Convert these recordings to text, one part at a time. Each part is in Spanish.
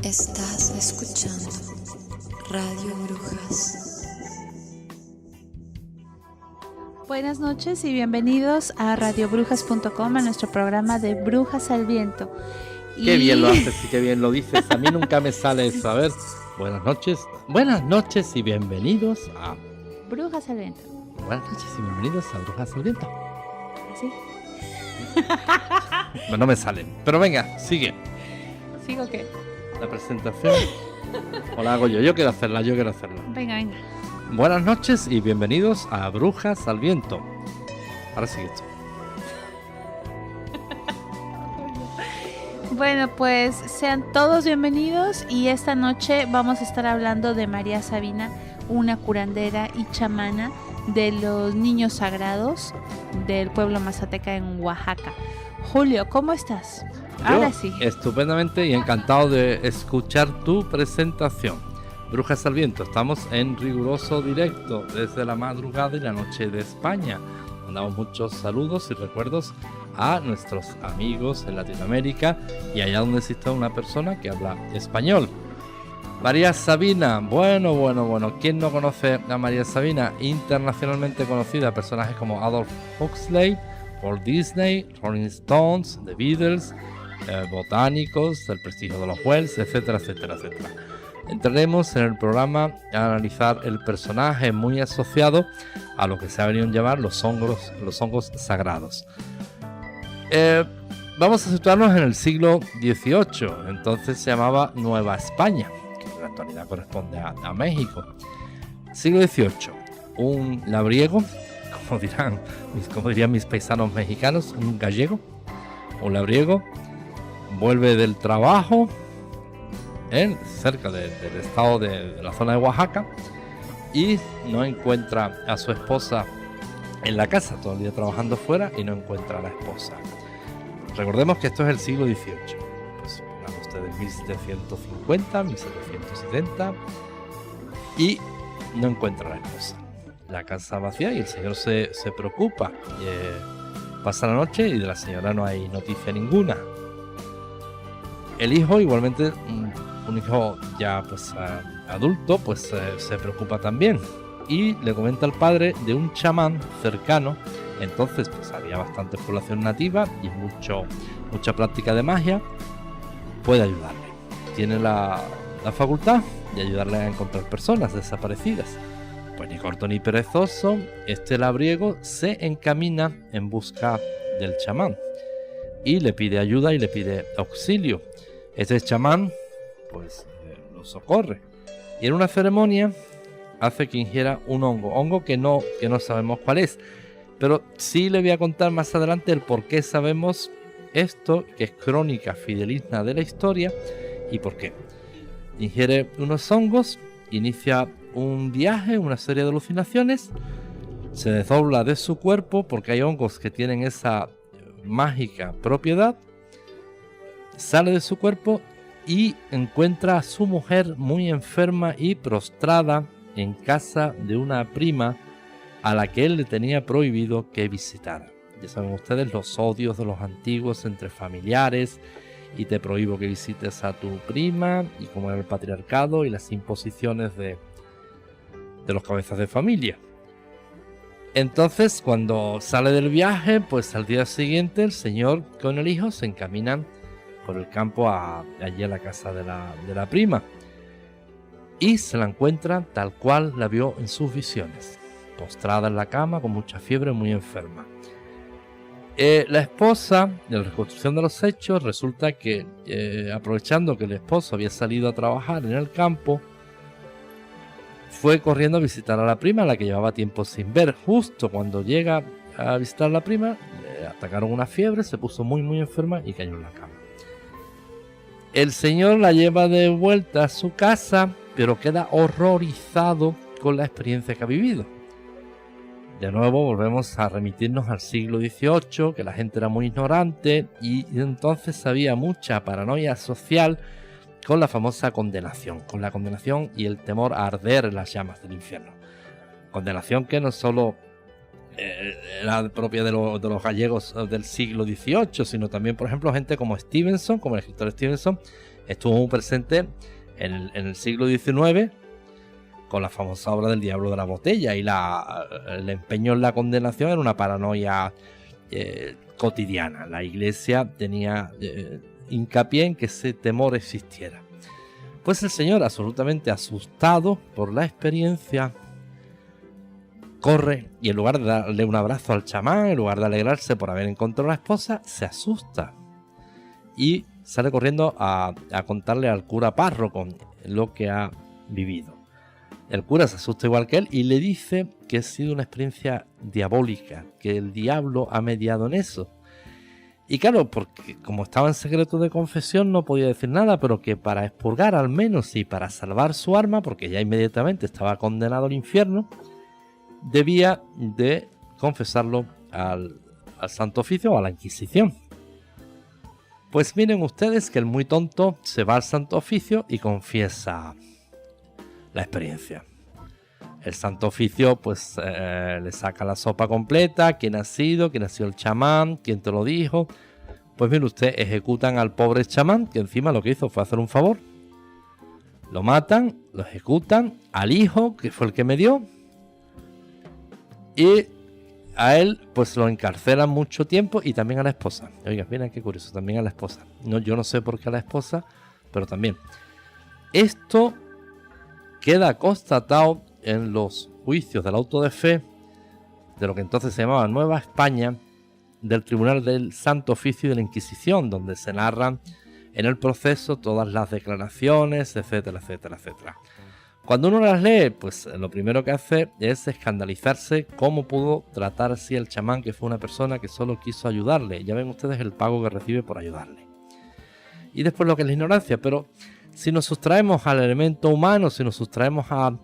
Estás escuchando Radio Brujas. Buenas noches y bienvenidos a radiobrujas.com, a nuestro programa de Brujas al Viento. Qué bien lo haces y qué bien lo dices. A mí nunca me sale eso. A ver, buenas noches y bienvenidos a Brujas al Viento. Buenas noches y bienvenidos a Brujas al Viento. ¿Sí? No me salen, pero venga, sigue. ¿Sigo qué? La presentación. O la hago yo. Yo quiero hacerla. Venga. Buenas noches y bienvenidos a Brujas al Viento. Ahora sigue esto. Bueno, pues sean todos bienvenidos y esta noche vamos a estar hablando de María Sabina, una curandera y chamana de los niños sagrados del pueblo mazateca en Oaxaca. Julio, ¿cómo estás? Ahora sí. Estupendamente y encantado de escuchar tu presentación. Brujas al Viento, estamos en riguroso directo desde la madrugada y la noche de España. Mandamos muchos saludos y recuerdos a nuestros amigos en Latinoamérica y allá donde exista una persona que habla español. María Sabina, bueno, ¿quién no conoce a María Sabina? Internacionalmente conocida, personajes como Adolf Huxley, Walt Disney, Rolling Stones, The Beatles, botánicos, el prestigio de los Wells, etcétera. Entraremos en el programa a analizar el personaje muy asociado a lo que se ha venido a llamar los hongos sagrados. Vamos a situarnos en el siglo XVIII, entonces se llamaba Nueva España, que en la actualidad corresponde a México. Siglo XVIII, un labriego, como dirían mis paisanos mexicanos, un gallego, un labriego, vuelve del trabajo cerca del estado de la zona de Oaxaca y no encuentra a su esposa en la casa, todo el día trabajando fuera y no encuentra a la esposa. Recordemos que esto es el siglo XVIII, pues hablando ustedes 1750, 1770 y no encuentra a la esposa. La casa vacía y el señor se preocupa. Pasa la noche y de la señora no hay noticia ninguna. El hijo, igualmente un hijo ya pues adulto, pues se preocupa también y le comenta al padre de un chamán cercano. Entonces pues había bastante población nativa y mucha práctica de magia. Puede ayudarle, tiene la facultad de ayudarle a encontrar personas desaparecidas. Pues ni corto ni perezoso, este labriego se encamina en busca del chamán y le pide ayuda y le pide auxilio. Este chamán pues lo socorre y en una ceremonia hace que ingiera un hongo que no sabemos cuál es, pero sí le voy a contar más adelante el por qué sabemos esto, que es crónica fidedigna de la historia y por qué. Ingiere unos hongos, inicia un viaje, una serie de alucinaciones, se desdobla de su cuerpo porque hay hongos que tienen esa mágica propiedad, sale de su cuerpo y encuentra a su mujer muy enferma y prostrada en casa de una prima a la que él le tenía prohibido que visitara. Ya saben ustedes los odios de los antiguos entre familiares y te prohíbo que visites a tu prima y como era el patriarcado y las imposiciones de los cabezas de familia. Entonces cuando sale del viaje, pues al día siguiente el señor con el hijo se encaminan por el campo allí a la casa de la prima y se la encuentra tal cual la vio en sus visiones, postrada en la cama con mucha fiebre, muy enferma. La esposa, en la reconstrucción de los hechos, resulta que aprovechando que el esposo había salido a trabajar en el campo, fue corriendo a visitar a la prima, a la que llevaba tiempo sin ver. Justo cuando llega a visitar a la prima, le atacaron una fiebre, se puso muy enferma y cayó en la cama. El señor la lleva de vuelta a su casa, pero queda horrorizado con la experiencia que ha vivido. De nuevo volvemos a remitirnos al siglo XVIII, que la gente era muy ignorante y entonces había mucha paranoia social con la famosa condenación, con la condenación y el temor a arder en las llamas del infierno. Condenación que no solo era propia de los gallegos del siglo XVIII, sino también, por ejemplo, gente como Stevenson, como el escritor Stevenson, estuvo muy presente en el siglo XIX con la famosa obra del Diablo de la Botella, y el empeño en la condenación era una paranoia cotidiana. La Iglesia tenía hincapié en que ese temor existiera. Pues el señor, absolutamente asustado por la experiencia, corre y en lugar de darle un abrazo al chamán, en lugar de alegrarse por haber encontrado a la esposa, se asusta y sale corriendo a contarle al cura párroco lo que ha vivido. El cura se asusta igual que él y le dice que ha sido una experiencia diabólica, que el diablo ha mediado en eso. Y claro, porque como estaba en secreto de confesión no podía decir nada, pero que para expurgar al menos y para salvar su alma, porque ya inmediatamente estaba condenado al infierno, debía de confesarlo al Santo Oficio o a la Inquisición. Pues miren ustedes que el muy tonto se va al Santo Oficio y confiesa la experiencia. El Santo Oficio pues le saca la sopa completa, quién ha sido el chamán, quién te lo dijo. Pues mire usted, ejecutan al pobre chamán, que encima lo que hizo fue hacer un favor. Lo matan, lo ejecutan, al hijo, que fue el que me dio, y a él pues lo encarcelan mucho tiempo, y también a la esposa. Oiga, miren qué curioso, también a la esposa. No, yo no sé por qué a la esposa, pero también. Esto queda constatado en los juicios del auto de fe de lo que entonces se llamaba Nueva España, del Tribunal del Santo Oficio y de la Inquisición, donde se narran en el proceso todas las declaraciones, etcétera, etcétera, etcétera. Cuando uno las lee, pues lo primero que hace es escandalizarse cómo pudo tratar así el chamán, que fue una persona que solo quiso ayudarle. Ya ven ustedes el pago que recibe por ayudarle. Y después lo que es la ignorancia, pero si nos sustraemos al elemento humano, si nos sustraemos a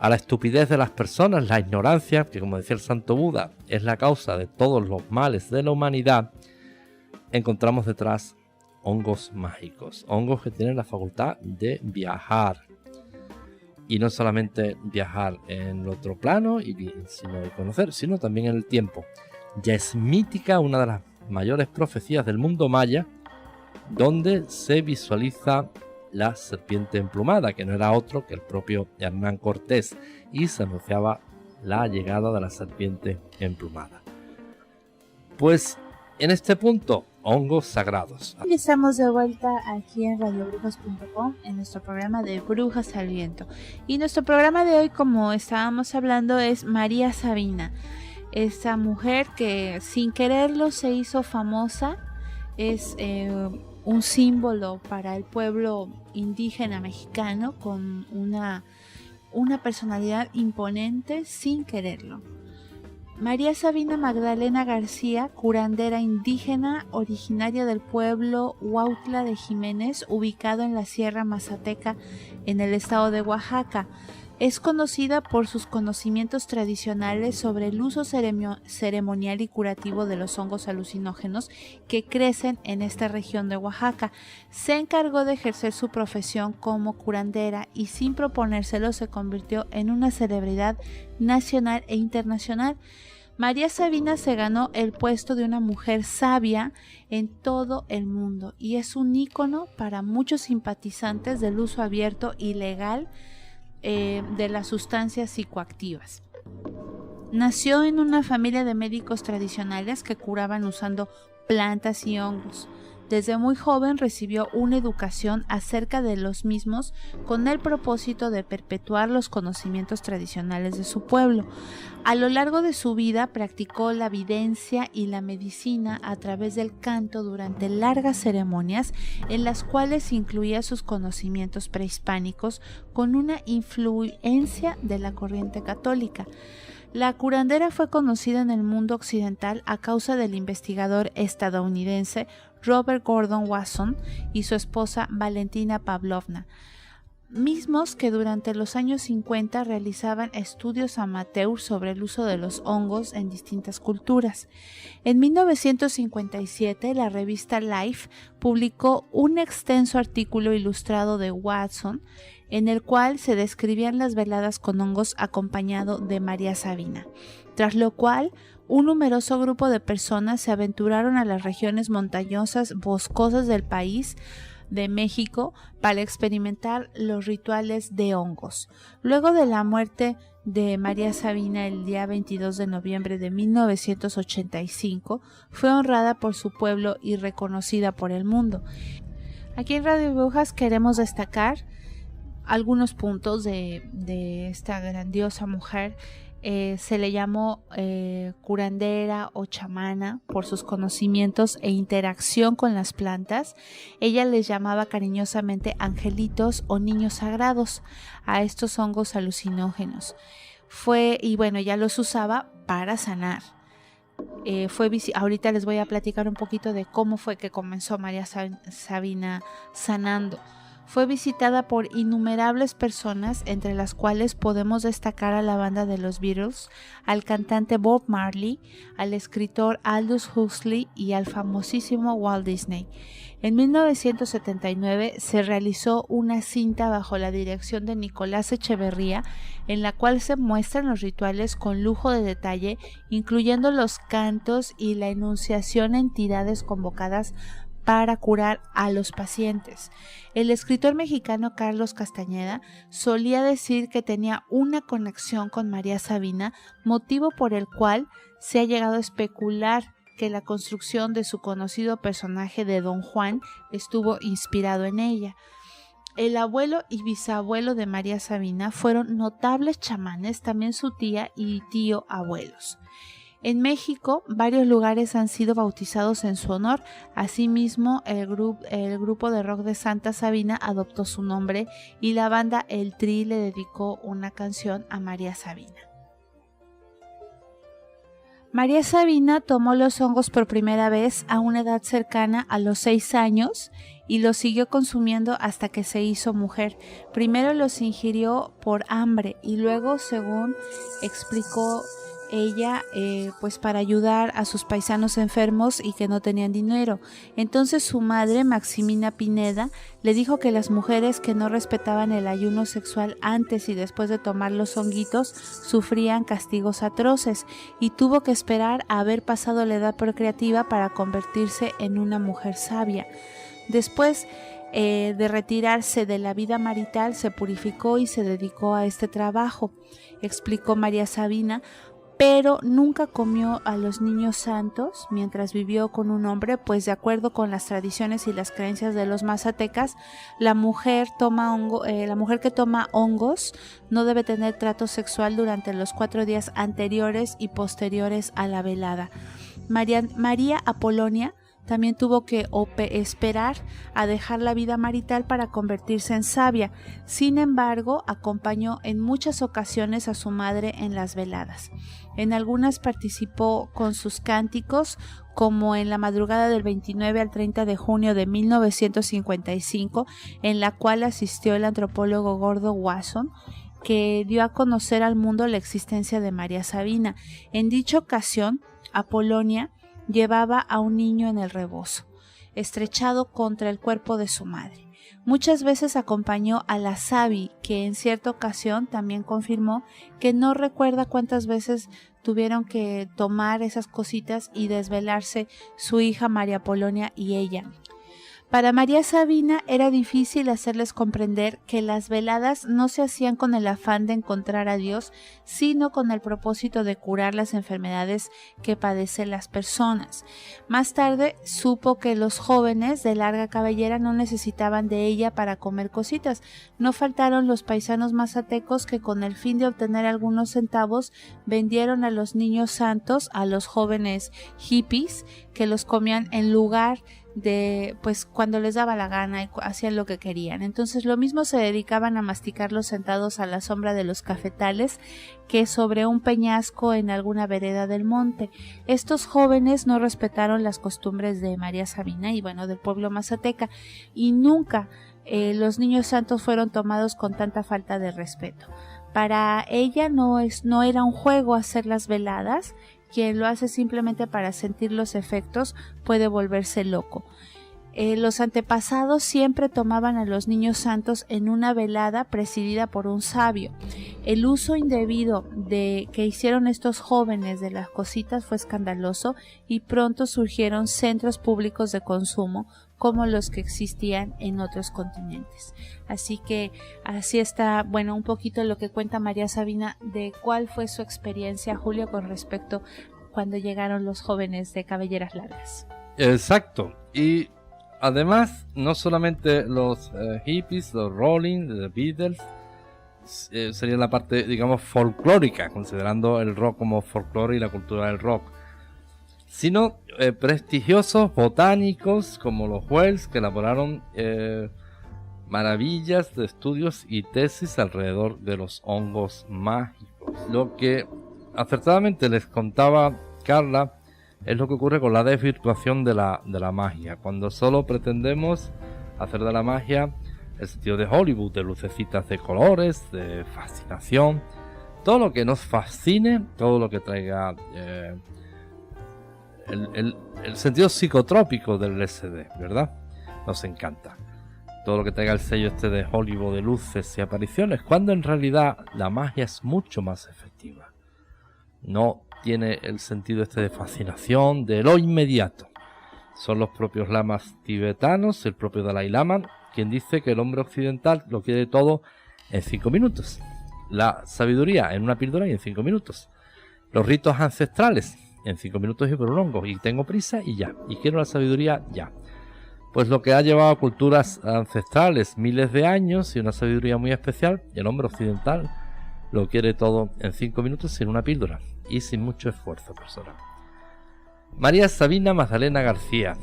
la estupidez de las personas, la ignorancia, que como decía el Santo Buda, es la causa de todos los males de la humanidad, encontramos detrás hongos mágicos, hongos que tienen la facultad de viajar. Y no solamente viajar en el otro plano, sino de conocer, sino también en el tiempo. Ya es mítica una de las mayores profecías del mundo maya, donde se visualiza la serpiente emplumada, que no era otro que el propio Hernán Cortés, y se anunciaba la llegada de la serpiente emplumada. Pues en este punto, hongos sagrados. Y estamos de vuelta aquí en radiobrujas.com en nuestro programa de Brujas al Viento. Y nuestro programa de hoy, como estábamos hablando, es María Sabina. Esa mujer que sin quererlo se hizo famosa, es un símbolo para el pueblo indígena mexicano, con una personalidad imponente sin quererlo. María Sabina Magdalena García, curandera indígena originaria del pueblo Huautla de Jiménez, ubicado en la Sierra Mazateca en el estado de Oaxaca. Es conocida por sus conocimientos tradicionales sobre el uso ceremonial y curativo de los hongos alucinógenos que crecen en esta región de Oaxaca. Se encargó de ejercer su profesión como curandera y sin proponérselo se convirtió en una celebridad nacional e internacional. María Sabina se ganó el puesto de una mujer sabia en todo el mundo y es un ícono para muchos simpatizantes del uso abierto y legal de las sustancias psicoactivas. Nació en una familia de médicos tradicionales que curaban usando plantas y hongos. Desde muy joven recibió una educación acerca de los mismos con el propósito de perpetuar los conocimientos tradicionales de su pueblo. A lo largo de su vida practicó la videncia y la medicina a través del canto durante largas ceremonias en las cuales incluía sus conocimientos prehispánicos con una influencia de la corriente católica. La curandera fue conocida en el mundo occidental a causa del investigador estadounidense Robert Gordon Wasson y su esposa Valentina Pavlovna, mismos que durante los años 50 realizaban estudios amateur sobre el uso de los hongos en distintas culturas. En 1957, la revista Life publicó un extenso artículo ilustrado de Watson, en el cual se describían las veladas con hongos acompañado de María Sabina, tras lo cual un numeroso grupo de personas se aventuraron a las regiones montañosas boscosas del país, de México para experimentar los rituales de hongos. Luego de la muerte de María Sabina el día 22 de noviembre de 1985, fue honrada por su pueblo y reconocida por el mundo. Aquí en Radio Brujas queremos destacar algunos puntos de esta grandiosa mujer. Se le llamó curandera o chamana por sus conocimientos e interacción con las plantas. Ella les llamaba cariñosamente angelitos o niños sagrados a estos hongos alucinógenos. Ella los usaba para sanar. Ahorita les voy a platicar un poquito de cómo fue que comenzó María Sabina sanando. Fue visitada por innumerables personas, entre las cuales podemos destacar a la banda de los Beatles, al cantante Bob Marley, al escritor Aldous Huxley y al famosísimo Walt Disney. En 1979 se realizó una cinta bajo la dirección de Nicolás Echeverría, en la cual se muestran los rituales con lujo de detalle, incluyendo los cantos y la enunciación a entidades convocadas para curar a los pacientes. El escritor mexicano Carlos Castañeda solía decir que tenía una conexión con María Sabina, motivo por el cual se ha llegado a especular que la construcción de su conocido personaje de Don Juan estuvo inspirado en ella. El abuelo y bisabuelo de María Sabina fueron notables chamanes, también su tía y tío abuelos. En México, varios lugares han sido bautizados en su honor. Asimismo, el grupo de rock de Santa Sabina adoptó su nombre y la banda El Tri le dedicó una canción a María Sabina. María Sabina tomó los hongos por primera vez a una edad cercana a los 6 años y los siguió consumiendo hasta que se hizo mujer. Primero los ingirió por hambre y luego, según explicó ella, pues para ayudar a sus paisanos enfermos y que no tenían dinero. Entonces su madre, Maximina Pineda, le dijo que las mujeres que no respetaban el ayuno sexual antes y después de tomar los honguitos sufrían castigos atroces y tuvo que esperar a haber pasado la edad procreativa para convertirse en una mujer sabia. Después de retirarse de la vida marital, se purificó y se dedicó a este trabajo, explicó María Sabina, pero nunca comió a los niños santos mientras vivió con un hombre, pues de acuerdo con las tradiciones y las creencias de los mazatecas, la mujer que toma hongos no debe tener trato sexual durante los 4 días anteriores y posteriores a la velada. María Apolonia también tuvo que esperar a dejar la vida marital para convertirse en sabia. Sin embargo, acompañó en muchas ocasiones a su madre en las veladas. En algunas participó con sus cánticos, como en la madrugada del 29 al 30 de junio de 1955, en la cual asistió el antropólogo Gordo Wasson, que dio a conocer al mundo la existencia de María Sabina. En dicha ocasión, Apolonia llevaba a un niño en el rebozo, estrechado contra el cuerpo de su madre. Muchas veces acompañó a la Sabi, que en cierta ocasión también confirmó que no recuerda cuántas veces tuvieron que tomar esas cositas y desvelarse su hija María Apolonia y ella. Para María Sabina era difícil hacerles comprender que las veladas no se hacían con el afán de encontrar a Dios, sino con el propósito de curar las enfermedades que padecen las personas. Más tarde supo que los jóvenes de larga cabellera no necesitaban de ella para comer cositas. No faltaron los paisanos mazatecos que, con el fin de obtener algunos centavos, vendieron a los niños santos a los jóvenes hippies, que los comían en lugar de, pues, cuando les daba la gana y hacían lo que querían. Entonces lo mismo se dedicaban a masticarlos sentados a la sombra de los cafetales que sobre un peñasco en alguna vereda del monte. Estos jóvenes no respetaron las costumbres de María Sabina y del pueblo mazateca, y nunca los niños santos fueron tomados con tanta falta de respeto. Para ella no era un juego hacer las veladas. Quien lo hace simplemente para sentir los efectos puede volverse loco. Los antepasados siempre tomaban a los niños santos en una velada presidida por un sabio. El uso indebido que hicieron estos jóvenes de las cositas fue escandaloso y pronto surgieron centros públicos de consumo como los que existían en otros continentes. Así que así está, bueno, un poquito lo que cuenta María Sabina de cuál fue su experiencia, Julio, con respecto cuando llegaron los jóvenes de cabelleras largas. Exacto. Y además, no solamente los hippies, los Rolling, los Beatles, sería la parte, digamos, folclórica, considerando el rock como folclore y la cultura del rock, sino prestigiosos botánicos como los Wells, que elaboraron maravillas de estudios y tesis alrededor de los hongos mágicos. Lo que acertadamente les contaba Carla es lo que ocurre con la desvirtuación de la magia, cuando solo pretendemos hacer de la magia el sentido de Hollywood, de lucecitas de colores, de fascinación, todo lo que nos fascine, todo lo que traiga el sentido psicotrópico del LSD, ¿verdad? Nos encanta. Todo lo que traiga el sello este de Hollywood, de luces y apariciones, cuando en realidad la magia es mucho más efectiva. No tiene el sentido este de fascinación, de lo inmediato. Son los propios lamas tibetanos, el propio Dalai Lama, quien dice que el hombre occidental lo quiere todo en 5 minutos. La sabiduría en una píldora y en 5 minutos. Los ritos ancestrales en 5 minutos y por un hongo. Y tengo prisa y ya. Y quiero la sabiduría ya. Pues lo que ha llevado a culturas ancestrales miles de años y una sabiduría muy especial, el hombre occidental lo quiere todo en 5 minutos sin una píldora y sin mucho esfuerzo personal. María Sabina Magdalena García,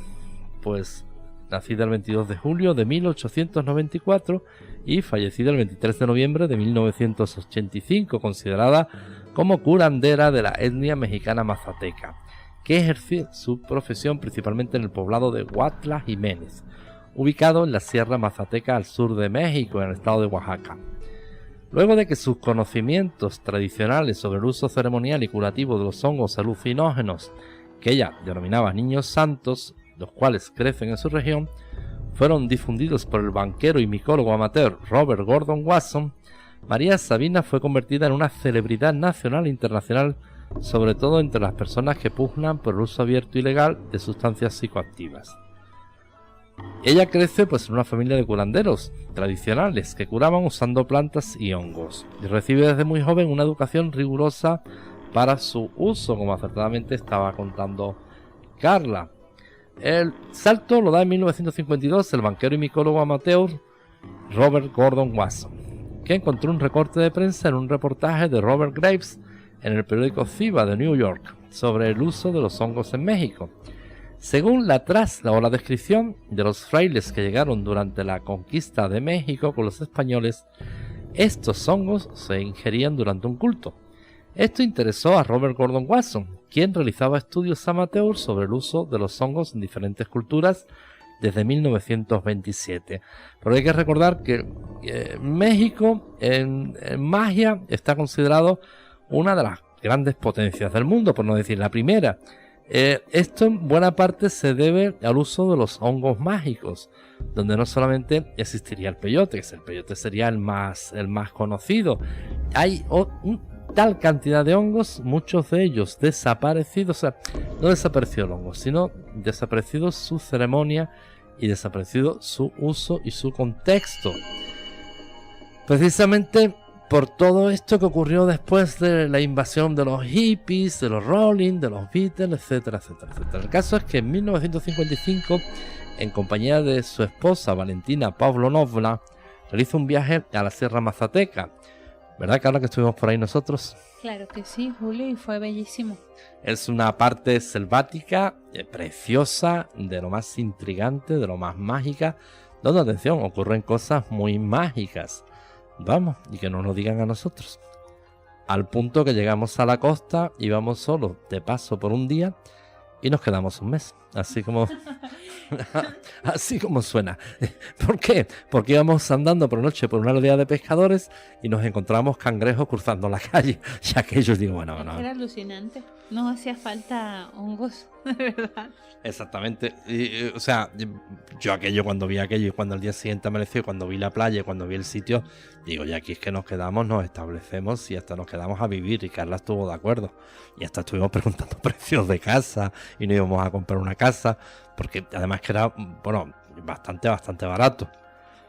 pues nacida el 22 de julio de 1894 y fallecida el 23 de noviembre de 1985, considerada como curandera de la etnia mexicana mazateca, que ejerció su profesión principalmente en el poblado de Huatla Jiménez, ubicado en la Sierra Mazateca al sur de México, en el estado de Oaxaca. Luego de que sus conocimientos tradicionales sobre el uso ceremonial y curativo de los hongos alucinógenos, que ella denominaba niños santos, los cuales crecen en su región, fueron difundidos por el banquero y micólogo amateur Robert Gordon Wasson, María Sabina fue convertida en una celebridad nacional e internacional, sobre todo entre las personas que pugnan por el uso abierto y legal de sustancias psicoactivas. Ella crece pues en una familia de curanderos tradicionales que curaban usando plantas y hongos, y recibe desde muy joven una educación rigurosa para su uso, como acertadamente estaba contando Carla. El salto lo da en 1952 el banquero y micólogo amateur Robert Gordon Wasson, que encontró un recorte de prensa en un reportaje de Robert Graves en el periódico Ciba de New York sobre el uso de los hongos en México. Según la descripción de los frailes que llegaron durante la conquista de México con los españoles, estos hongos se ingerían durante un culto. Esto interesó a Robert Gordon Wasson, quien realizaba estudios amateur sobre el uso de los hongos en diferentes culturas desde 1927. Pero hay que recordar que México en magia está considerado una de las grandes potencias del mundo, por no decir la primera. Esto en buena parte se debe al uso de los hongos mágicos, donde no solamente existiría el peyote, que el peyote sería el más conocido. Hay tal cantidad de hongos, muchos de ellos desaparecidos, o sea, no desapareció el hongo, sino desaparecido su ceremonia y desaparecido su uso y su contexto. Precisamente por todo esto que ocurrió después de la invasión de los hippies, de los Rolling, de los Beatles, etcétera, etcétera, etcétera. El caso es que en 1955, en compañía de su esposa Valentina Pavlovna, realiza un viaje a la Sierra Mazateca. ¿Verdad, Carla, que estuvimos por ahí nosotros? Claro que sí, Julio, y fue bellísimo. Es una parte selvática, preciosa, de lo más intrigante, de lo más mágica, donde, atención, ocurren cosas muy mágicas. Vamos, y que no nos digan a nosotros. Al punto que llegamos a la costa y vamos solo de paso por un día y nos quedamos un mes. Así como suena. ¿Por qué? Porque íbamos andando por noche por una aldea de pescadores y nos encontramos cangrejos cruzando la calle. Ya que ellos digo, bueno. Era alucinante. No hacía falta hongos. de verdad. Exactamente. O sea, yo aquello, cuando vi aquello y cuando al día siguiente amaneció, cuando vi la playa, cuando vi el sitio, digo, ya aquí es que nos quedamos, nos establecemos y hasta nos quedamos a vivir. Y Carla estuvo de acuerdo. Y hasta estuvimos preguntando precios de casa y no íbamos a comprar una casa, porque además que era, bueno, bastante barato.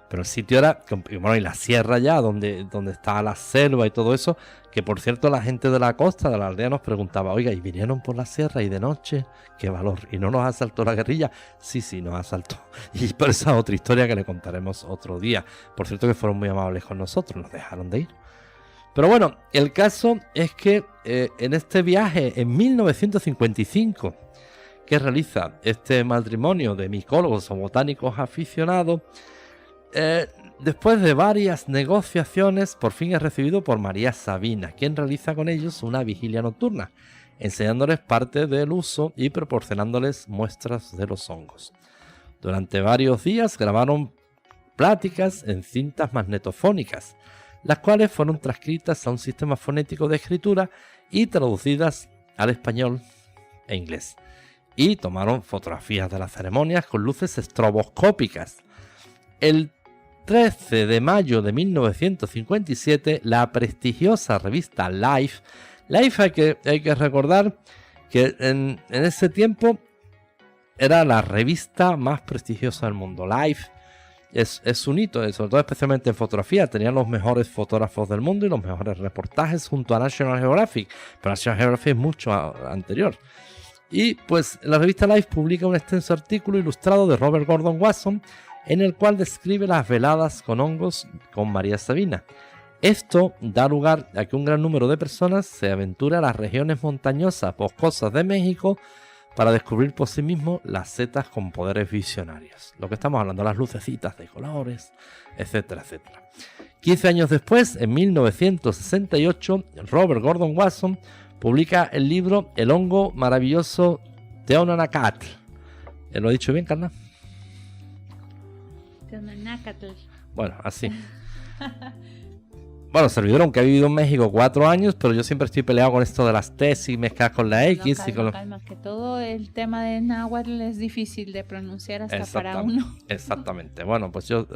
Pero el sitio era, y bueno, y la sierra ya, donde está la selva y todo eso, que por cierto la gente de la costa, de la aldea, nos preguntaba, oiga, ¿y vinieron por la sierra y de noche? ¡Qué valor! ¿Y no nos asaltó la guerrilla? Sí, nos asaltó. Y por esa otra historia que le contaremos otro día. Por cierto que fueron muy amables con nosotros, nos dejaron de ir. Pero bueno, el caso es que en este viaje, en 1955, que realiza este matrimonio de micólogos o botánicos aficionados, después de varias negociaciones, por fin es recibido por María Sabina, quien realiza con ellos una vigilia nocturna, enseñándoles parte del uso y proporcionándoles muestras de los hongos. Durante varios días grabaron pláticas en cintas magnetofónicas, las cuales fueron transcritas a un sistema fonético de escritura y traducidas al español e inglés. Y tomaron fotografías de las ceremonias con luces estroboscópicas. El 13 de mayo de 1957, la prestigiosa revista Life hay que recordar que en ese tiempo era la revista más prestigiosa del mundo. Life es un hito, sobre todo especialmente en fotografía. Tenían los mejores fotógrafos del mundo y los mejores reportajes junto a National Geographic, pero National Geographic es mucho anterior. Y pues la revista Life publica un extenso artículo ilustrado de Robert Gordon Wasson, en el cual describe las veladas con hongos con María Sabina. Esto da lugar a que un gran número de personas se aventure a las regiones montañosas boscosas de México para descubrir por sí mismos las setas con poderes visionarios. Lo que estamos hablando, las lucecitas de colores, etcétera, etcétera. 15 años después, en 1968, Robert Gordon Wasson publica el libro El hongo maravilloso Teonanacatl. ¿Lo he dicho bien, Carla? Bueno, así. Bueno, servidor, aunque ha vivido en México 4 años, pero yo siempre estoy peleado con esto de las T's y mezclas con la X. Calma, y con calma, que todo el tema de náhuatl es difícil de pronunciar hasta para uno. Exactamente. Bueno, pues yo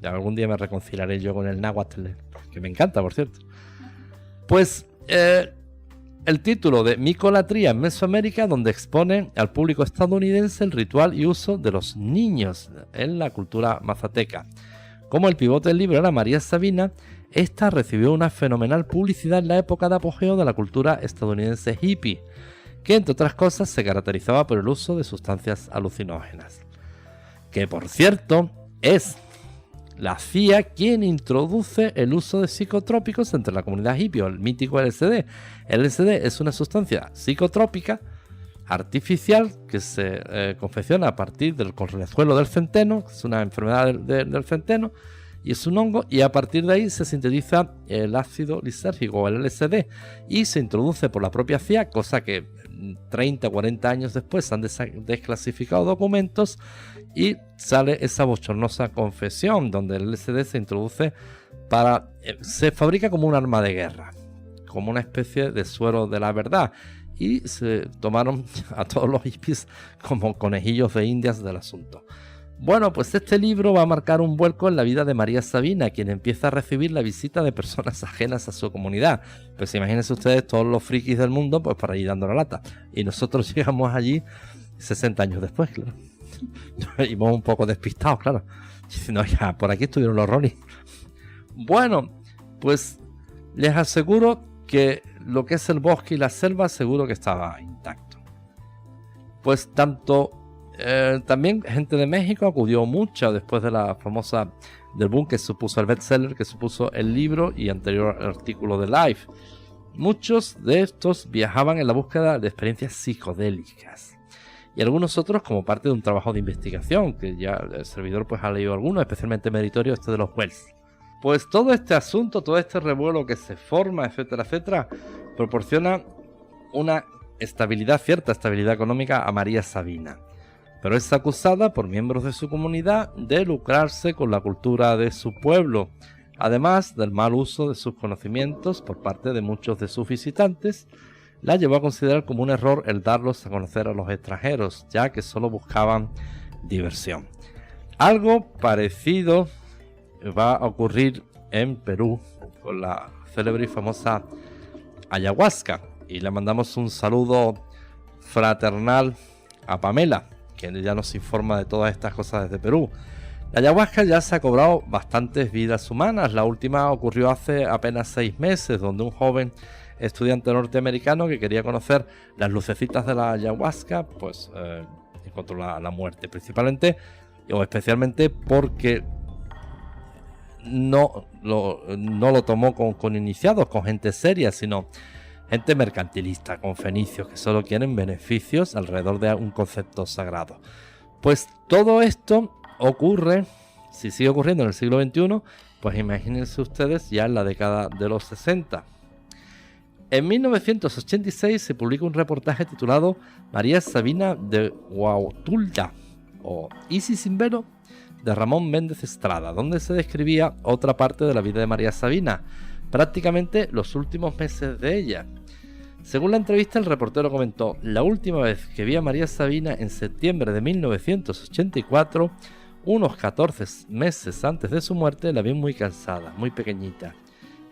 algún día me reconciliaré yo con el náhuatl, que me encanta, por cierto. Pues el título de Micolatría en Mesoamérica, donde expone al público estadounidense el ritual y uso de los niños en la cultura mazateca. Como el pivote del libro era María Sabina, esta recibió una fenomenal publicidad en la época de apogeo de la cultura estadounidense hippie, que entre otras cosas se caracterizaba por el uso de sustancias alucinógenas. Que por cierto es la CIA quien introduce el uso de psicotrópicos entre la comunidad hippie, o el mítico LSD. El LSD es una sustancia psicotrópica artificial que se confecciona a partir del cornezuelo del centeno, que es una enfermedad del centeno, y es un hongo, y a partir de ahí se sintetiza el ácido lisérgico o el LSD y se introduce por la propia CIA, cosa que 30 o 40 años después han desclasificado documentos y sale esa bochornosa confesión donde el LSD se introduce se fabrica como un arma de guerra, como una especie de suero de la verdad, y se tomaron a todos los hippies como conejillos de indias del asunto. Bueno, pues este libro va a marcar un vuelco en la vida de María Sabina, quien empieza a recibir la visita de personas ajenas a su comunidad. Pues imagínense ustedes todos los frikis del mundo, pues para ir dando la lata. Y nosotros llegamos allí 60 años después, claro. Íbamos un poco despistados, claro. Diciendo, ya, por aquí estuvieron los Ronis. Bueno, pues les aseguro que lo que es el bosque y la selva seguro que estaba intacto. Pues también gente de México acudió mucho después de la famosa del boom que supuso el bestseller, que supuso el libro y anterior artículo de Life. Muchos de estos viajaban en la búsqueda de experiencias psicodélicas y algunos otros como parte de un trabajo de investigación, que ya el servidor pues ha leído algunos, especialmente meritorio de los Wells. Pues todo este asunto, todo este revuelo que se forma, etcétera, etcétera, proporciona una cierta estabilidad económica a María Sabina, pero es acusada por miembros de su comunidad de lucrarse con la cultura de su pueblo, además del mal uso de sus conocimientos por parte de muchos de sus visitantes, la llevó a considerar como un error el darlos a conocer a los extranjeros, ya que solo buscaban diversión. Algo parecido va a ocurrir en Perú con la célebre y famosa ayahuasca, y le mandamos un saludo fraternal a Pamela, que ya nos informa de todas estas cosas desde Perú. La ayahuasca ya se ha cobrado bastantes vidas humanas. La última ocurrió hace apenas 6 meses, donde un joven estudiante norteamericano que quería conocer las lucecitas de la ayahuasca, pues encontró la muerte, principalmente o especialmente porque no lo tomó con iniciados, con gente seria, sino gente mercantilista, con fenicios que solo quieren beneficios alrededor de un concepto sagrado. Pues todo esto ocurre, si sigue ocurriendo en el siglo XXI, pues imagínense ustedes ya en la década de los 60. En 1986 se publica un reportaje titulado María Sabina de Huautulta o Isis sin velo, de Ramón Méndez Estrada, donde se describía otra parte de la vida de María Sabina, prácticamente los últimos meses de ella. Según la entrevista, el reportero comentó: la última vez que vi a María Sabina en septiembre de 1984, unos 14 meses antes de su muerte, la vi muy cansada, muy pequeñita.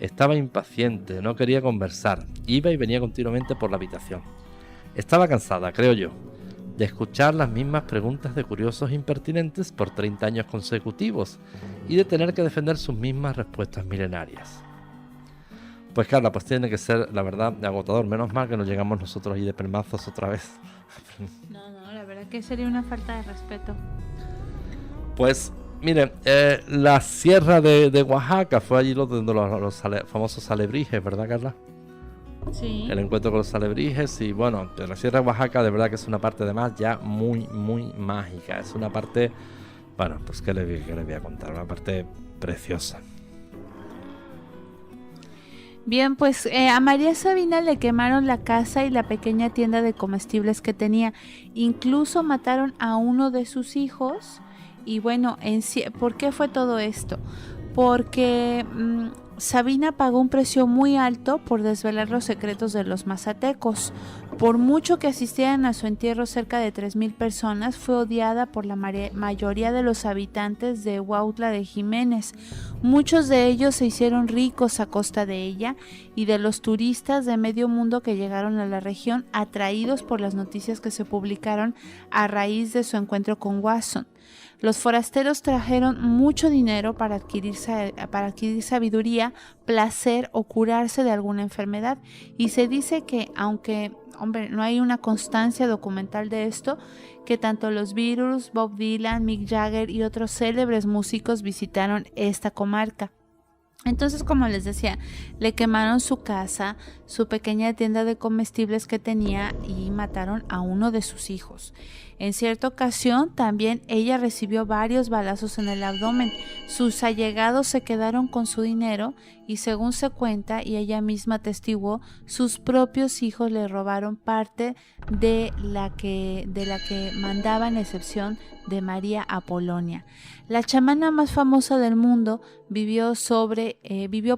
Estaba impaciente, no quería conversar, iba y venía continuamente por la habitación. Estaba cansada, creo yo, de escuchar las mismas preguntas de curiosos impertinentes por 30 años consecutivos y de tener que defender sus mismas respuestas milenarias. Pues Carla, pues tiene que ser, la verdad, agotador. Menos mal que nos llegamos nosotros ahí de pelmazos otra vez. No, la verdad que sería una falta de respeto. Pues, miren, la sierra de Oaxaca fue allí donde los famosos alebrijes, ¿verdad, Carla? Sí. El encuentro con los alebrijes. Y bueno, la sierra de Oaxaca de verdad que es una parte además ya muy, muy mágica. Es una parte, bueno, pues ¿qué le voy a contar? Una parte preciosa. Bien, pues a María Sabina le quemaron la casa y la pequeña tienda de comestibles que tenía. Incluso mataron a uno de sus hijos. Y bueno, ¿por qué fue todo esto? Porque Sabina pagó un precio muy alto por desvelar los secretos de los mazatecos. Por mucho que asistieran a su entierro cerca de 3,000 personas, fue odiada por la mayoría de los habitantes de Huautla de Jiménez. Muchos de ellos se hicieron ricos a costa de ella y de los turistas de medio mundo que llegaron a la región, atraídos por las noticias que se publicaron a raíz de su encuentro con Wasson. Los forasteros trajeron mucho dinero para adquirir sabiduría, placer o curarse de alguna enfermedad, y se dice que, aunque no hay una constancia documental de esto, que tanto los Beatles, Bob Dylan, Mick Jagger y otros célebres músicos visitaron esta comarca. Entonces, como les decía, le quemaron su casa, su pequeña tienda de comestibles que tenía y mataron a uno de sus hijos. En cierta ocasión, también ella recibió varios balazos en el abdomen. Sus allegados se quedaron con su dinero y, según se cuenta y ella misma atestiguó, sus propios hijos le robaron parte de la que mandaban, a excepción de María Apolonia. La chamana más famosa del mundo vivió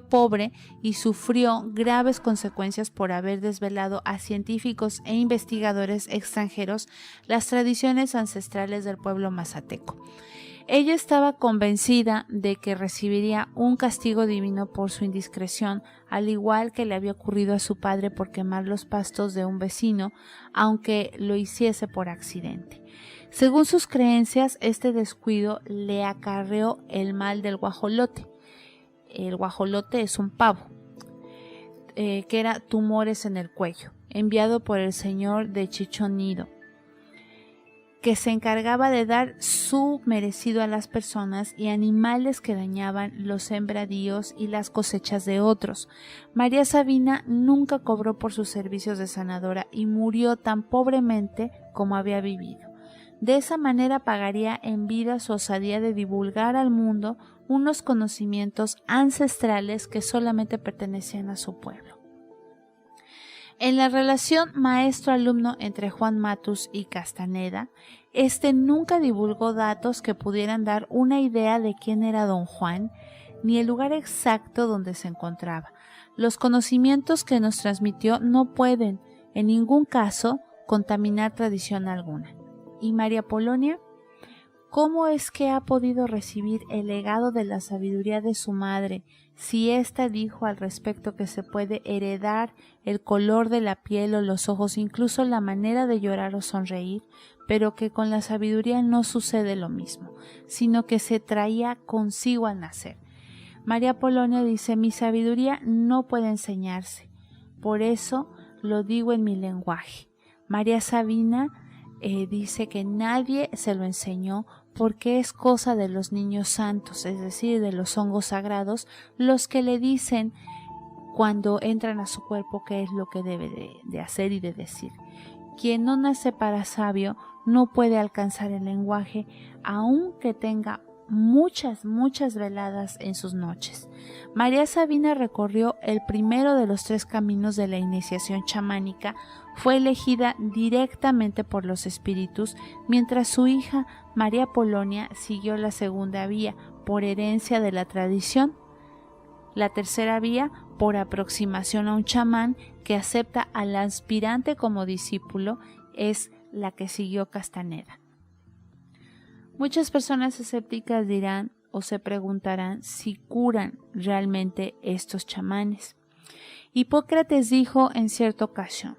pobre y sufrió graves consecuencias por haber desvelado a científicos e investigadores extranjeros las tradiciones ancestrales del pueblo mazateco. Ella estaba convencida de que recibiría un castigo divino por su indiscreción, al igual que le había ocurrido a su padre por quemar los pastos de un vecino, aunque lo hiciese por accidente. Según sus creencias, este descuido le acarreó el mal del guajolote. El guajolote es un pavo, que era tumores en el cuello, enviado por el señor de Chichonido, que se encargaba de dar su merecido a las personas y animales que dañaban los sembradíos y las cosechas de otros. María Sabina nunca cobró por sus servicios de sanadora y murió tan pobremente como había vivido. De esa manera pagaría en vida su osadía de divulgar al mundo unos conocimientos ancestrales que solamente pertenecían a su pueblo. En la relación maestro-alumno entre Juan Matus y Castaneda, este nunca divulgó datos que pudieran dar una idea de quién era don Juan, ni el lugar exacto donde se encontraba. Los conocimientos que nos transmitió no pueden, en ningún caso contaminar tradición alguna. ¿Y María Polonia? ¿Cómo es que ha podido recibir el legado de la sabiduría de su madre si ésta dijo al respecto que se puede heredar el color de la piel o los ojos, incluso la manera de llorar o sonreír, pero que con la sabiduría no sucede lo mismo, sino que se traía consigo al nacer? María Polonia dice: mi sabiduría no puede enseñarse, por eso lo digo en mi lenguaje. María Sabina dice que nadie se lo enseñó porque es cosa de los niños santos, es decir, de los hongos sagrados, los que le dicen cuando entran a su cuerpo qué es lo que debe de hacer y de decir. Quien no nace para sabio no puede alcanzar el lenguaje, aunque tenga muchas veladas en sus noches. María Sabina recorrió el primero de los 3 caminos de la iniciación chamánica. Fue elegida directamente por los espíritus, mientras su hija María Polonia siguió la segunda vía, por herencia de la tradición. La tercera vía, por aproximación a un chamán que acepta al aspirante como discípulo, es la que siguió Castaneda. Muchas personas escépticas dirán o se preguntarán si curan realmente estos chamanes. Hipócrates dijo en cierta ocasión: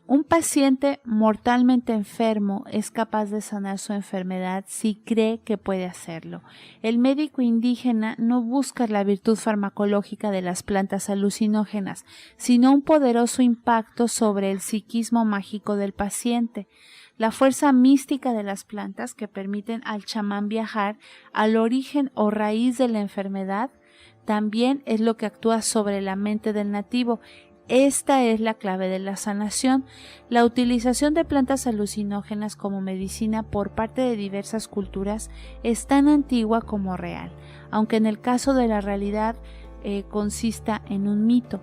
un paciente mortalmente enfermo es capaz de sanar su enfermedad si cree que puede hacerlo. El médico indígena no busca la virtud farmacológica de las plantas alucinógenas, sino un poderoso impacto sobre el psiquismo mágico del paciente. La fuerza mística de las plantas que permiten al chamán viajar al origen o raíz de la enfermedad también es lo que actúa sobre la mente del nativo. Esta es la clave de la sanación. La utilización de plantas alucinógenas como medicina por parte de diversas culturas es tan antigua como real, aunque en el caso de la realidad consista en un mito.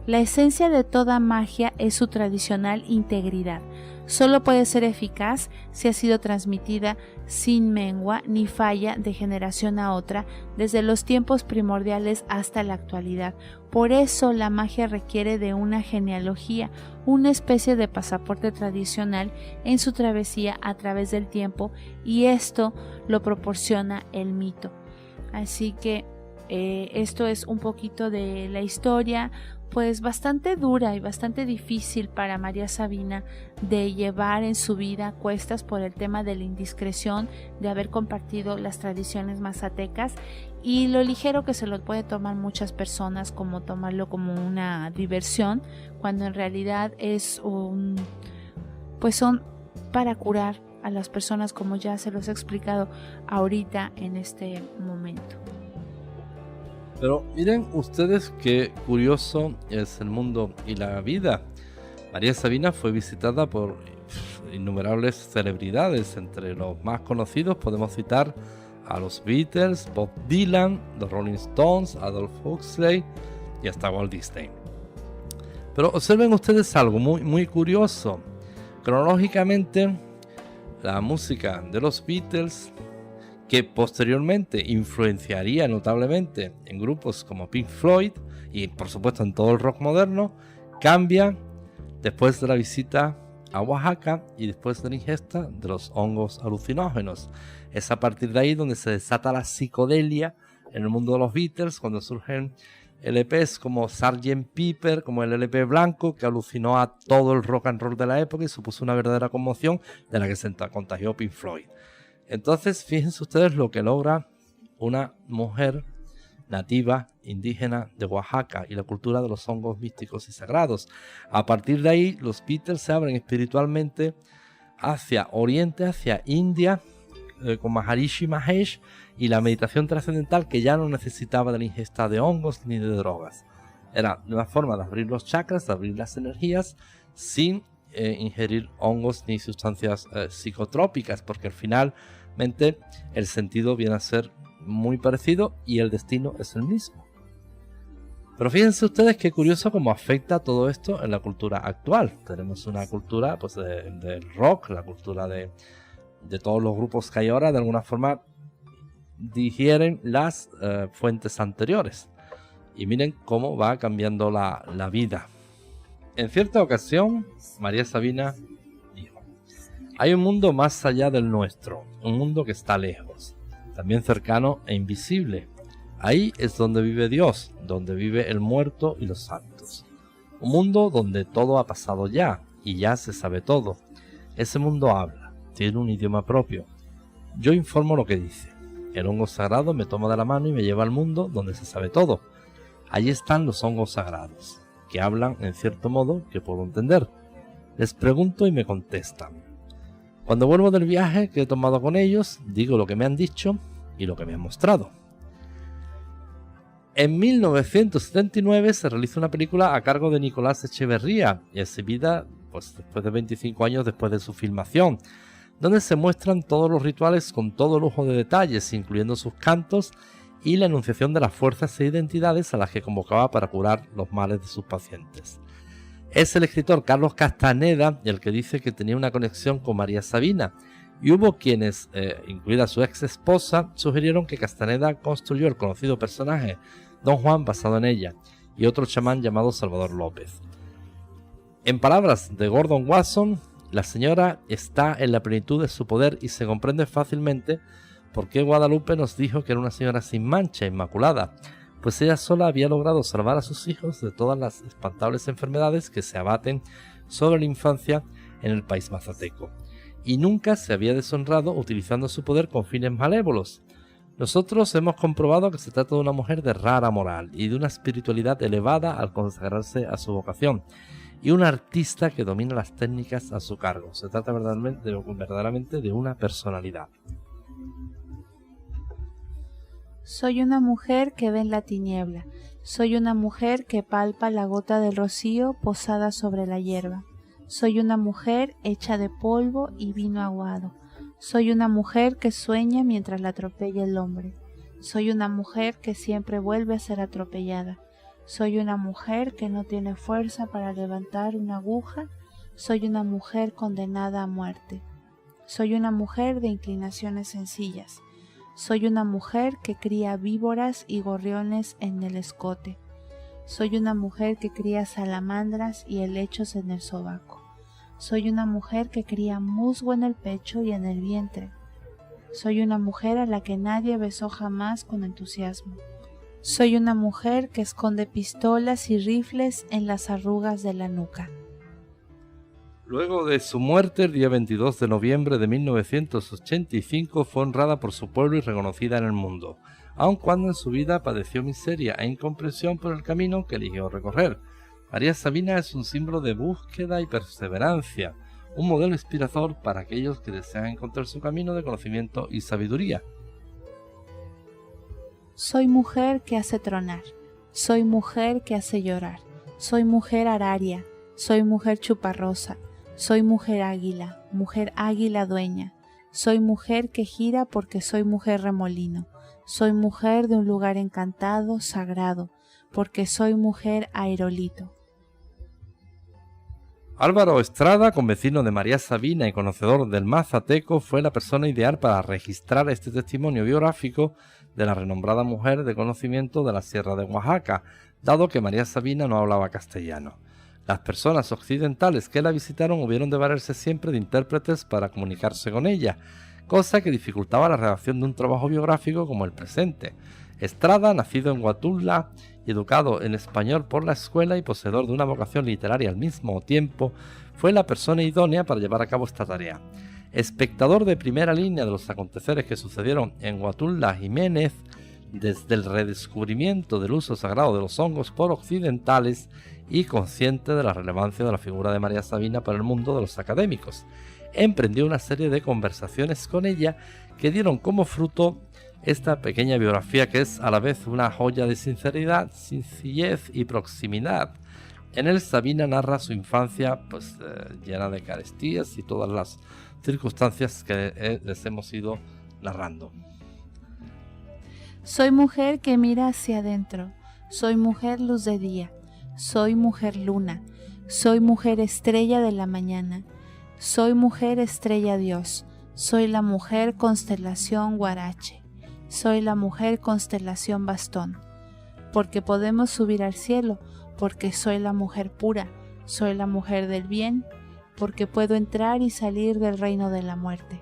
La esencia de toda magia es su tradicional integridad. Solo puede ser eficaz si ha sido transmitida sin mengua ni falla de generación a otra desde los tiempos primordiales hasta la actualidad. Por eso la magia requiere de una genealogía, una especie de pasaporte tradicional en su travesía a través del tiempo, y esto lo proporciona el mito. Así que esto es un poquito de la historia, pues bastante dura y bastante difícil para María Sabina de llevar en su vida, cuestas por el tema de la indiscreción, de haber compartido las tradiciones mazatecas y lo ligero que se lo puede tomar muchas personas, como tomarlo como una diversión, cuando en realidad es pues son para curar a las personas, como ya se los he explicado ahorita en este momento. Pero miren ustedes qué curioso es el mundo y la vida. María Sabina fue visitada por innumerables celebridades. Entre los más conocidos podemos citar a los Beatles, Bob Dylan, los Rolling Stones, Adolf Huxley y hasta Walt Disney. Pero observen ustedes algo muy curioso. Cronológicamente, la música de los Beatles, que posteriormente influenciaría notablemente en grupos como Pink Floyd y por supuesto en todo el rock moderno, cambia después de la visita a Oaxaca y después de la ingesta de los hongos alucinógenos. Es a partir de ahí donde se desata la psicodelia en el mundo de los Beatles, cuando surgen LPs como Sgt. Pepper, como el LP blanco, que alucinó a todo el rock and roll de la época y supuso una verdadera conmoción de la que se contagió Pink Floyd. Entonces, fíjense ustedes lo que logra una mujer nativa indígena de Oaxaca y la cultura de los hongos místicos y sagrados. A partir de ahí, los Beatles se abren espiritualmente hacia Oriente, hacia India, con Maharishi Mahesh y la meditación trascendental, que ya no necesitaba de la ingesta de hongos ni de drogas. Era una forma de abrir los chakras, de abrir las energías, sin ingerir hongos ni sustancias psicotrópicas, porque finalmente el sentido viene a ser muy parecido y el destino es el mismo. Pero fíjense ustedes qué curioso cómo afecta todo esto en la cultura actual. Tenemos una cultura pues del rock, la cultura de todos los grupos que hay ahora, de alguna forma digieren las fuentes anteriores. Y miren cómo va cambiando la vida. En cierta ocasión, María Sabina dijo: hay un mundo más allá del nuestro, un mundo que está lejos, también cercano e invisible. Ahí es donde vive Dios, donde vive el muerto y los santos. Un mundo donde todo ha pasado ya, y ya se sabe todo. Ese mundo habla, tiene un idioma propio. Yo informo lo que dice. El hongo sagrado me toma de la mano y me lleva al mundo donde se sabe todo. Allí están los hongos sagrados, que hablan en cierto modo que puedo entender. Les pregunto y me contestan. Cuando vuelvo del viaje que he tomado con ellos, digo lo que me han dicho y lo que me han mostrado. En 1979 se realizó una película a cargo de Nicolás Echeverría, exhibida después de 25 años después de su filmación, donde se muestran todos los rituales con todo lujo de detalles, incluyendo sus cantos y la enunciación de las fuerzas e identidades a las que convocaba para curar los males de sus pacientes. Es el escritor Carlos Castaneda el que dice que tenía una conexión con María Sabina, y hubo quienes, incluida su ex esposa, sugirieron que Castaneda construyó el conocido personaje Don Juan basado en ella, y otro chamán llamado Salvador López. En palabras de Gordon Wasson, la señora está en la plenitud de su poder y se comprende fácilmente por qué Guadalupe nos dijo que era una señora sin mancha, inmaculada, pues ella sola había logrado salvar a sus hijos de todas las espantables enfermedades que se abaten sobre la infancia en el país mazateco, y nunca se había deshonrado utilizando su poder con fines malévolos. Nosotros hemos comprobado que se trata de una mujer de rara moral y de una espiritualidad elevada al consagrarse a su vocación, y una artista que domina las técnicas a su cargo. Se trata verdaderamente de una personalidad. Soy una mujer que ve en la tiniebla. Soy una mujer que palpa la gota del rocío posada sobre la hierba. Soy una mujer hecha de polvo y vino aguado. Soy una mujer que sueña mientras la atropella el hombre. Soy una mujer que siempre vuelve a ser atropellada. Soy una mujer que no tiene fuerza para levantar una aguja. Soy una mujer condenada a muerte. Soy una mujer de inclinaciones sencillas. Soy una mujer que cría víboras y gorriones en el escote. Soy una mujer que cría salamandras y helechos en el sobaco. Soy una mujer que cría musgo en el pecho y en el vientre. Soy una mujer a la que nadie besó jamás con entusiasmo. Soy una mujer que esconde pistolas y rifles en las arrugas de la nuca. Luego de su muerte, el día 22 de noviembre de 1985, fue honrada por su pueblo y reconocida en el mundo, aun cuando en su vida padeció miseria e incomprensión por el camino que eligió recorrer. María Sabina es un símbolo de búsqueda y perseverancia, un modelo inspirador para aquellos que desean encontrar su camino de conocimiento y sabiduría. Soy mujer que hace tronar, soy mujer que hace llorar, soy mujer araria, soy mujer chuparrosa, soy mujer águila dueña, soy mujer que gira porque soy mujer remolino, soy mujer de un lugar encantado, sagrado, porque soy mujer aerolito. Álvaro Estrada, convecino de María Sabina y conocedor del mazateco, fue la persona ideal para registrar este testimonio biográfico de la renombrada mujer de conocimiento de la Sierra de Oaxaca, dado que María Sabina no hablaba castellano. Las personas occidentales que la visitaron hubieron de valerse siempre de intérpretes para comunicarse con ella, cosa que dificultaba la redacción de un trabajo biográfico como el presente. Estrada, nacido en Huatulá y educado en español por la escuela y poseedor de una vocación literaria al mismo tiempo, fue la persona idónea para llevar a cabo esta tarea. Espectador de primera línea de los aconteceres que sucedieron en Huatulá Jiménez, desde el redescubrimiento del uso sagrado de los hongos por occidentales y consciente de la relevancia de la figura de María Sabina para el mundo de los académicos, emprendió una serie de conversaciones con ella que dieron como fruto esta pequeña biografía, que es a la vez una joya de sinceridad, sencillez y proximidad. En él Sabina narra su infancia llena de carestías y todas las circunstancias que les hemos ido narrando. Soy mujer que mira hacia adentro, soy mujer luz de día, soy mujer luna, soy mujer estrella de la mañana, soy mujer estrella Dios, soy la mujer constelación Guarache, soy la mujer constelación Bastón, porque podemos subir al cielo, porque soy la mujer pura, Soy la mujer del bien, porque puedo entrar y salir del reino de la muerte.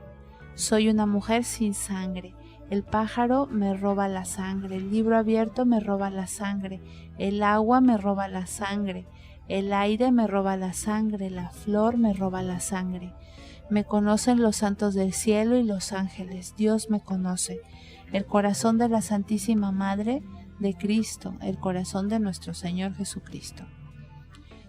Soy una mujer sin sangre. El pájaro me roba la sangre, el libro abierto me roba la sangre, el agua me roba la sangre, el aire me roba la sangre, la flor me roba la sangre. Me conocen los santos del cielo y los ángeles, Dios me conoce. El corazón de la Santísima Madre de Cristo, el corazón de nuestro Señor Jesucristo.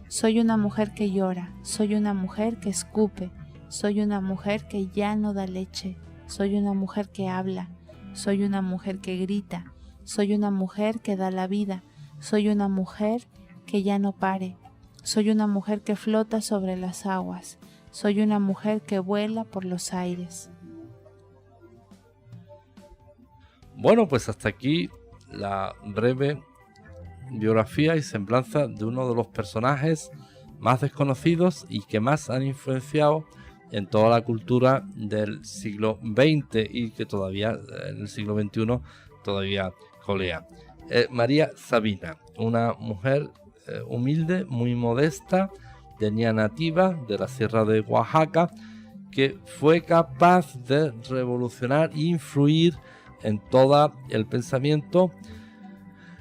Soy una mujer que llora, soy una mujer que escupe, soy una mujer que ya no da leche, soy una mujer que habla, soy una mujer que grita, soy una mujer que da la vida, soy una mujer que ya no pare, soy una mujer que flota sobre las aguas, soy una mujer que vuela por los aires. Bueno, pues hasta aquí la breve biografía y semblanza de uno de los personajes más desconocidos y que más han influenciado en toda la cultura del siglo XX y que todavía en el siglo XXI todavía colea. María Sabina, una mujer humilde, muy modesta, de etnia nativa de la Sierra de Oaxaca, que fue capaz de revolucionar e influir en todo el pensamiento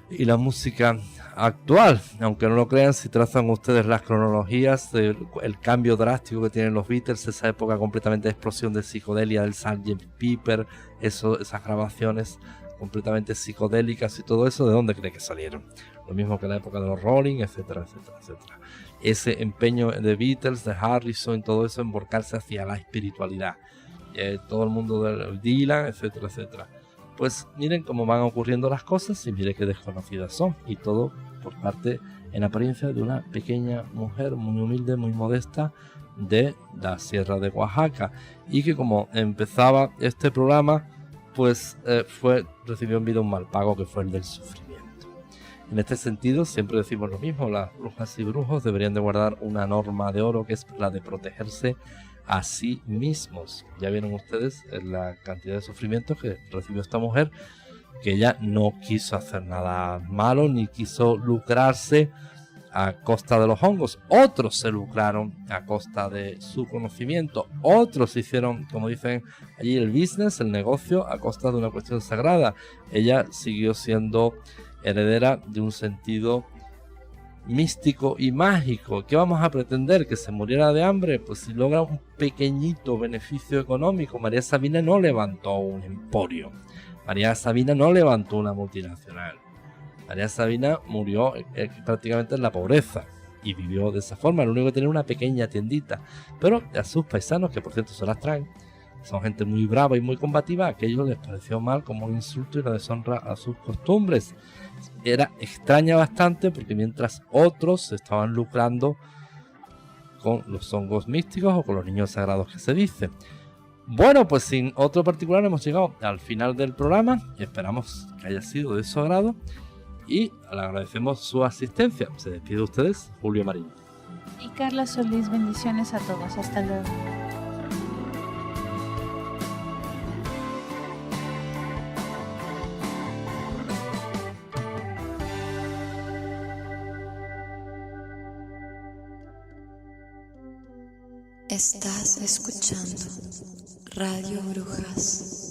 y la música actual, aunque no lo crean si trazan ustedes las cronologías el cambio drástico que tienen los Beatles, esa época completamente de explosión de psicodelia del Sgt. Pepper, esas grabaciones completamente psicodélicas y todo eso, ¿de dónde cree que salieron? Lo mismo que la época de los Rolling, etcétera, etcétera, etcétera. Ese empeño de Beatles, de Harrison, todo eso, en volcarse hacia la espiritualidad. Todo el mundo de Dylan, etcétera, etcétera. Pues miren cómo van ocurriendo las cosas y miren qué desconocidas son. Y todo por parte, en apariencia, de una pequeña mujer muy humilde, muy modesta, de la Sierra de Oaxaca. Y que como empezaba este programa, pues recibió en vida un mal pago que fue el del sufrimiento. En este sentido, siempre decimos lo mismo, las brujas y brujos deberían de guardar una norma de oro que es la de protegerse a sí mismos. Ya vieron ustedes la cantidad de sufrimientos que recibió esta mujer, que ella no quiso hacer nada malo ni quiso lucrarse a costa de los hongos. Otros se lucraron a costa de su conocimiento, otros hicieron, como dicen allí, el business, el negocio, a costa de una cuestión sagrada. Ella siguió siendo heredera de un sentido místico y mágico. ¿Qué vamos a pretender? ¿Que se muriera de hambre? Pues si logra un pequeñito beneficio económico. María Sabina no levantó un emporio, María Sabina no levantó una multinacional. María Sabina murió prácticamente en la pobreza y vivió de esa forma. Lo único que tenía una pequeña tiendita, pero a sus paisanos, que por cierto se las traen, son gente muy brava y muy combativa, aquello les pareció mal como un insulto y una deshonra a sus costumbres. Era extraña bastante porque mientras otros se estaban lucrando con los hongos místicos o con los niños sagrados que se dice. Bueno, pues sin otro particular hemos llegado al final del programa. Esperamos que haya sido de su agrado y le agradecemos su asistencia. Se despide de ustedes Julio Marín y Carla Solís. Bendiciones a todos. Hasta luego. Estás escuchando Radio Brujas.